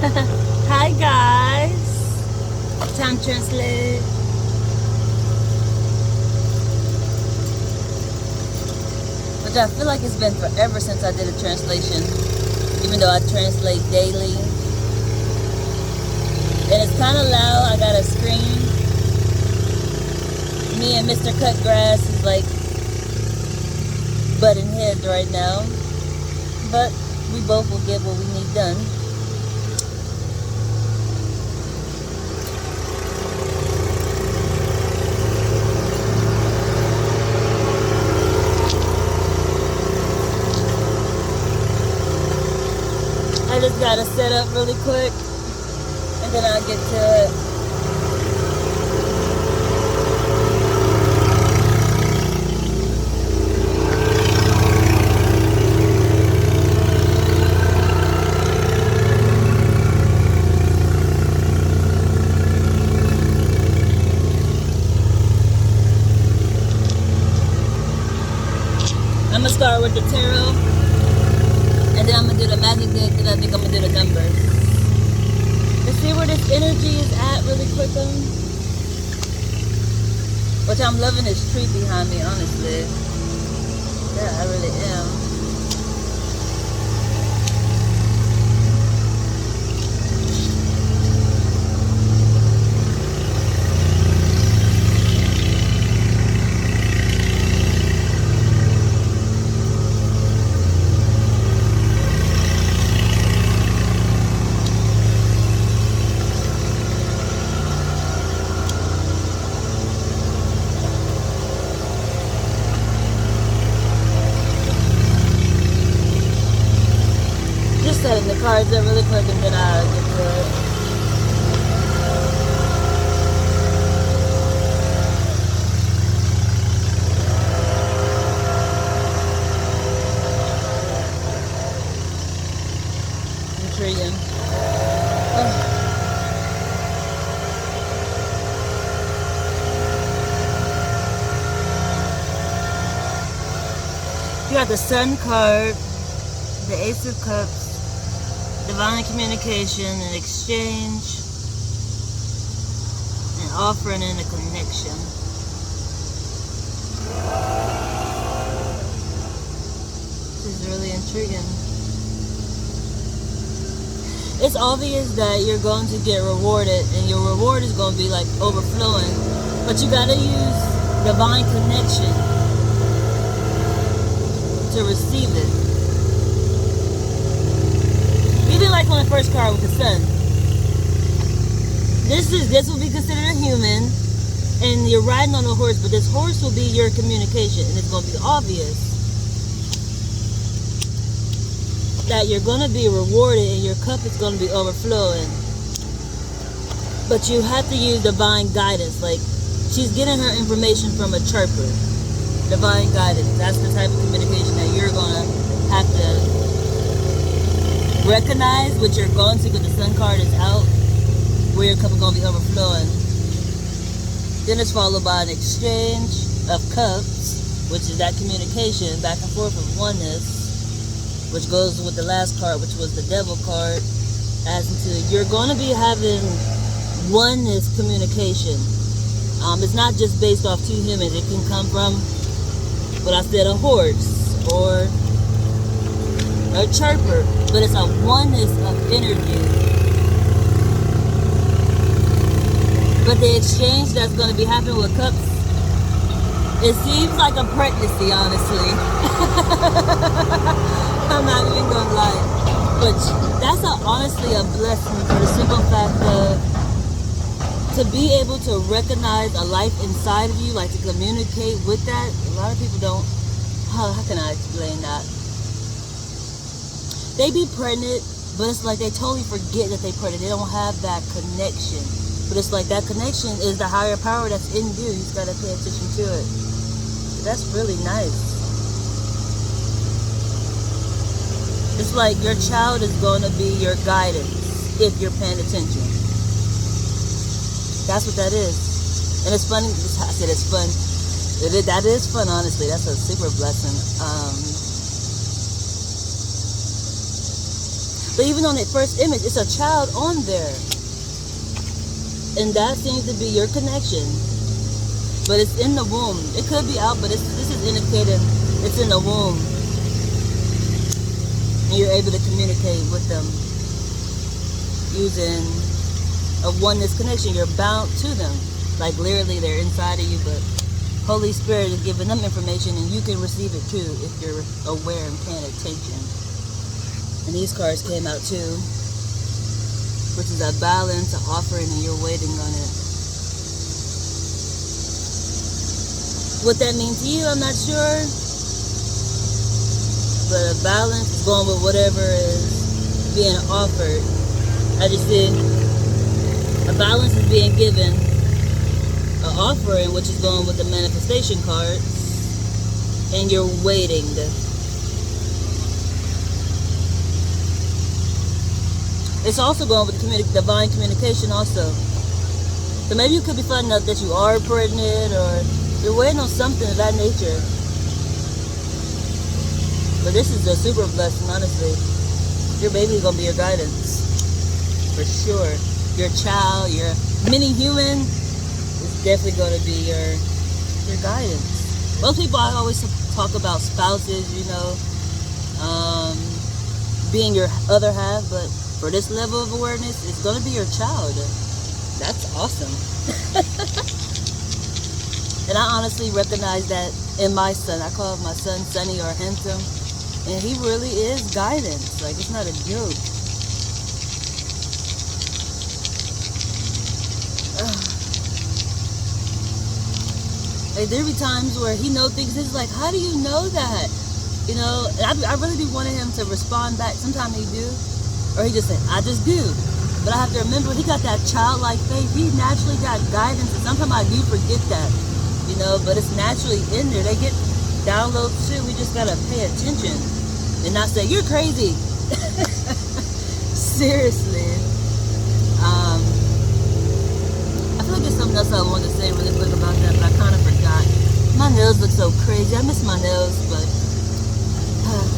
Hi guys. Time translate. Which I feel like it's been forever since I did a translation. Even though I translate daily. And it's kind of loud. I got a screen. Me and Mr. Cutgrass is like butting heads right now. But we both will get what we need done. I just gotta set up really quick and then I'll get to it. I'm gonna start with the tarot, and then I'm gonna do the magic deck, and I think I'm gonna do the numbers. Let's see where this energy is at really quick on. Which I'm loving this tree behind me, honestly. Yeah, I really am. Setting the cards up really quick and then I'll get to it. Intriguing. Oh. You got the Sun card, the Ace of Cups, divine communication and exchange, and offering and a connection. This is really intriguing. It's obvious that you're going to get rewarded, and your reward is going to be like overflowing, but you gotta use divine connection to receive it. Even like on the first card with the Sun. This will be considered a human, and you're riding on a horse, but this horse will be your communication, and it's going to be obvious that you're going to be rewarded and your cup is going to be overflowing. But you have to use divine guidance. Like, she's getting her information from a chirper. Divine guidance. That's the type of communication that you're going to have to recognize what you're going to, because the Sun card is out, where your cup is going to be overflowing. Then it's followed by an exchange of cups, which is that communication back and forth of oneness, which goes with the last card, which was the Devil card, as into you're going to be having oneness communication. It's not just based off two humans. It can come from what I said, a horse or a chirper, but it's a oneness of energy. But the exchange that's going to be happening with cups, it seems like a pregnancy, honestly. I'm not even going to lie. But that's honestly a blessing, for the simple fact of to be able to recognize a life inside of you, like to communicate with that. A lot of people don't. How can I explain that? They be pregnant, but it's like they totally forget that they pregnant. They don't have that connection. But it's like that connection is the higher power that's in you. You just gotta pay attention to it. So that's really nice. It's like your child is gonna be your guidance if you're paying attention. That's what that is. And it's funny. I said it's fun. That is fun, honestly. That's a super blessing. But even on that first image, it's a child on there. And that seems to be your connection. But it's in the womb. It could be out, but this is indicating it's in the womb. And you're able to communicate with them using a oneness connection. You're bound to them. Like literally they're inside of you, but Holy Spirit is giving them information and you can receive it too if you're aware and paying attention. And these cards came out too, which is a balance, an offering, and you're waiting on it. What that means to you, I'm not sure. But a balance is going with whatever is being offered. I just did. A balance is being given. An offering, which is going with the manifestation cards. And you're waiting. It's also going with divine communication also. So maybe you could be finding out that you are pregnant or you're waiting on something of that nature. But this is a super blessing, honestly. Your baby is going to be your guidance. For sure. Your child, your mini human is definitely going to be your guidance. Most people, I always talk about spouses, you know, being your other half, but for this level of awareness, it's going to be your child. That's awesome. And I honestly recognize that in my son. I call my son Sunny or Handsome. And he really is guidance. Like, it's not a joke. Like, there be times where he knows things. It's like, how do you know that? You know, and I really be wanting him to respond back. Sometimes he do. Or he just say, I just do. But I have to remember, he got that childlike faith. He naturally got guidance. And sometimes I do forget that, you know, but it's naturally in there. They get downloads too. We just got to pay attention and not say, you're crazy. Seriously. I feel like there's something else I wanted to say really quick about that, but I kind of forgot. My nails look so crazy. I miss my nails, but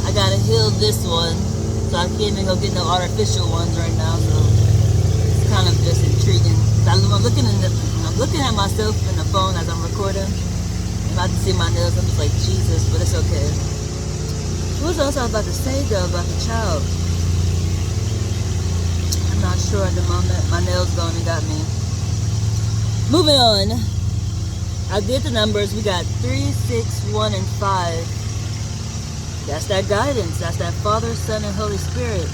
I got to heal this one. So I can't even go get no artificial ones right now. So it's kind of just intriguing. I'm looking at myself in the phone as I'm recording. If I can see my nails, I'm just like, Jesus, but it's okay. What else I was about to say though about the child? I'm not sure at the moment. My nails gone and got me. Moving on. I did the numbers. We got 3, 6, 1, and 5. That's that guidance. That's that Father, Son, and Holy Spirit.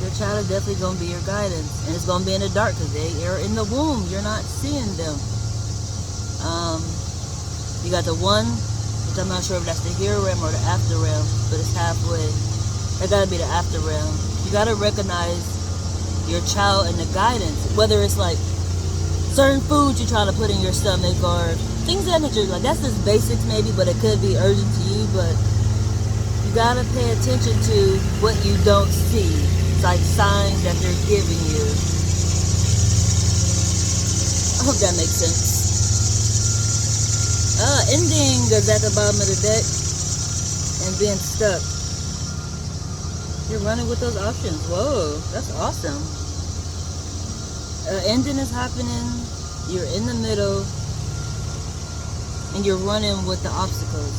Your child is definitely going to be your guidance. And it's going to be in the dark because they are in the womb. You're not seeing them. You got the 1, which I'm not sure if that's the here realm or the after realm, but it's halfway. That got to be the after realm. You got to recognize your child and the guidance. Whether it's like certain foods you're trying to put in your stomach or things of that nature. Like, that's just basics maybe, but it could be urgent to you. But you gotta pay attention to what you don't see. It's like signs that they're giving you. I hope that makes sense. Ending is at the bottom of the deck and being stuck. You're running with those options. Whoa, that's awesome. Ending is happening. You're in the middle. And you're running with the obstacles.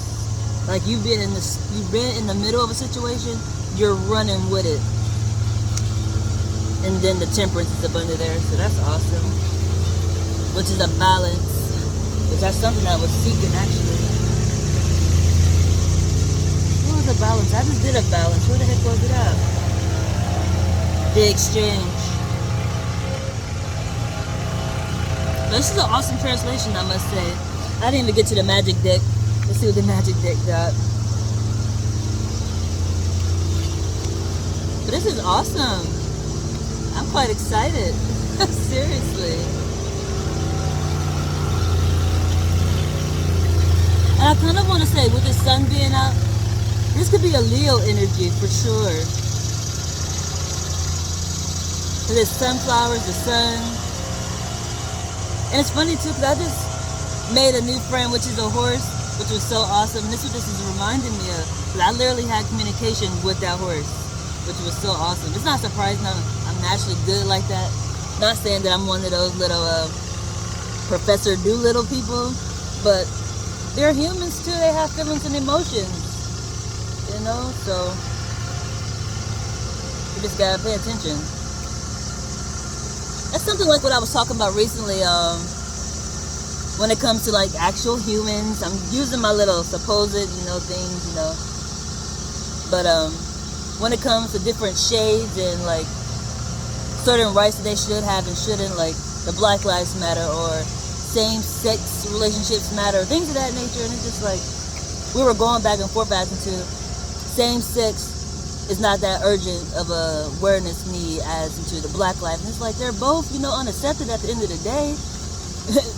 Like you've been in the middle of a situation, you're running with it. And then the temperance is up under there, so that's awesome. Which is a balance. Which that's something I was seeking actually. What was a balance? I just did a balance. Where the heck was it at? The exchange. This is an awesome translation, I must say. I didn't even get to the magic deck. Let's see what the magic deck got. But this is awesome. I'm quite excited. Seriously. And I kind of want to say, with the sun being out, this could be a Leo energy for sure. So there's sunflowers, the sun. And it's funny too, because I just made a new friend, which is a horse, which was so awesome. And this is what this is reminding me of. I literally had communication with that horse. which was so awesome. It's not surprising I'm naturally good like that. Not saying that I'm one of those little Professor Doolittle people, but they're humans too. They have feelings and emotions, you know. So you just gotta pay attention. That's something like what I was talking about recently. When it comes to like actual humans, I'm using my little supposed, things, But when it comes to different shades and like certain rights that they should have and shouldn't, like the Black Lives Matter or same-sex relationships matter, things of that nature, and it's just like we were going back and forth back into same-sex is not that urgent of a awareness need as into the Black life, and it's like they're both, unaccepted at the end of the day.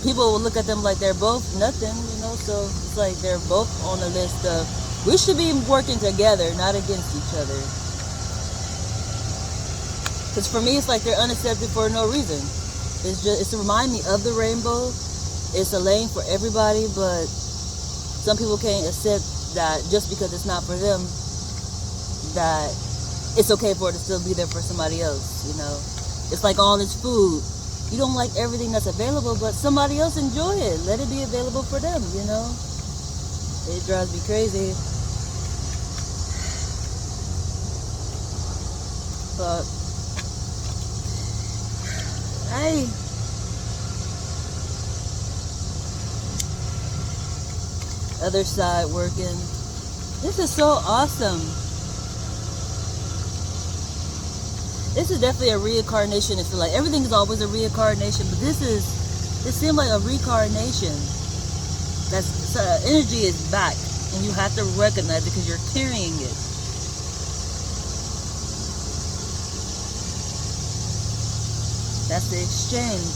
People will look at them like they're both nothing, so it's like they're both on the list of we should be working together, not against each other. Because for me, it's like they're unaccepted for no reason. It's to remind me of the rainbow. It's a lane for everybody, but some people can't accept that just because it's not for them, that it's okay for it to still be there for somebody else, It's like all this food. You don't like everything that's available, but somebody else enjoy it. Let it be available for them, It drives me crazy. But hey, other side working. This is so awesome. This is definitely a reincarnation. It's like everything is always a reincarnation, but this seemed like a reincarnation. That's energy is back, and you have to recognize it because you're carrying it. That's the exchange.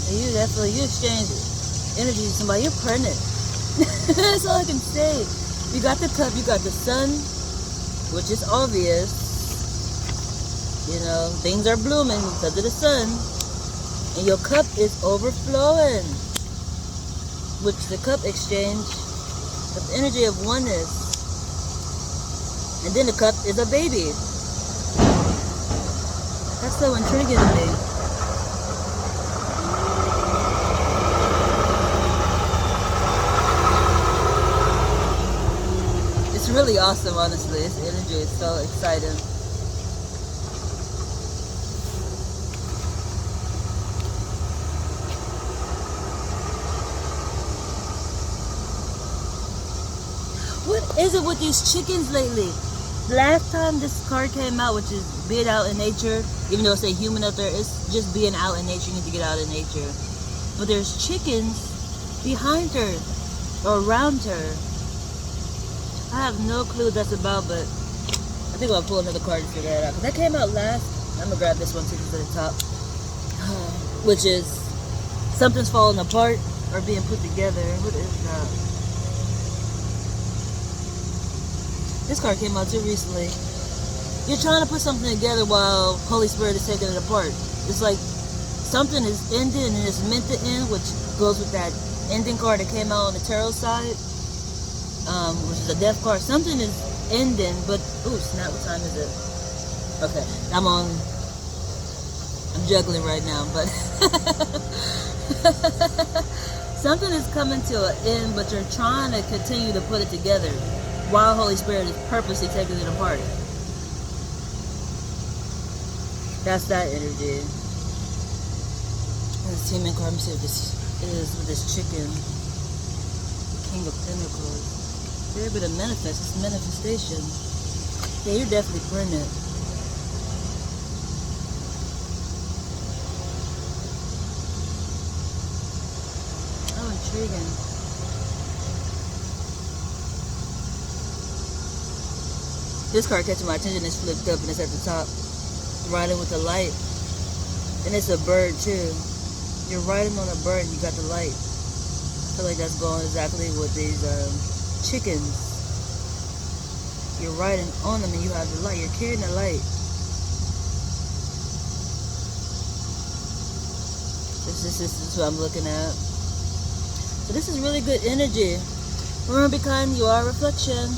And you exchange energy with somebody. You're pregnant. That's all I can say. You got the cup. You got the sun, which is obvious. Things are blooming because of the sun. And your cup is overflowing. Which the cup exchange of the energy of oneness. And then the cup is a baby. That's so intriguing to me. It's really awesome, honestly. This energy is so exciting. What is it with these chickens lately? Last time this card came out, which is being out in nature, even though it's a human up there, it's just being out in nature. You need to get out in nature. But there's chickens behind her or around her. I have no clue what that's about, but I think I'll pull another card to figure that out. Because that came out last. I'm going to grab this one too, to the top. Which is something's falling apart or being put together. What is that? This card came out too recently. You're trying to put something together while Holy Spirit is taking it apart. It's like something is ending and it's meant to end, which goes with that ending card that came out on the tarot side, which is a death card. Something is ending, but ooh, snap! What time is it? Okay, I'm juggling right now, but something is coming to an end, but you're trying to continue to put it together while Holy Spirit is purposely taking it apart. That's that energy. This human card, let me see what this is with this chicken. King of Pentacles. You're able to manifest. It's manifestation. Yeah, you're definitely pregnant. Oh, intriguing. This card catching my attention is flipped up and it's at the top. Riding with the light. And it's a bird too. You're riding on a bird and you got the light. I feel like that's going exactly with these chickens. You're riding on them and you have the light. You're carrying the light. This is what I'm looking at. So this is really good energy. Remember, be kind, you are a reflection.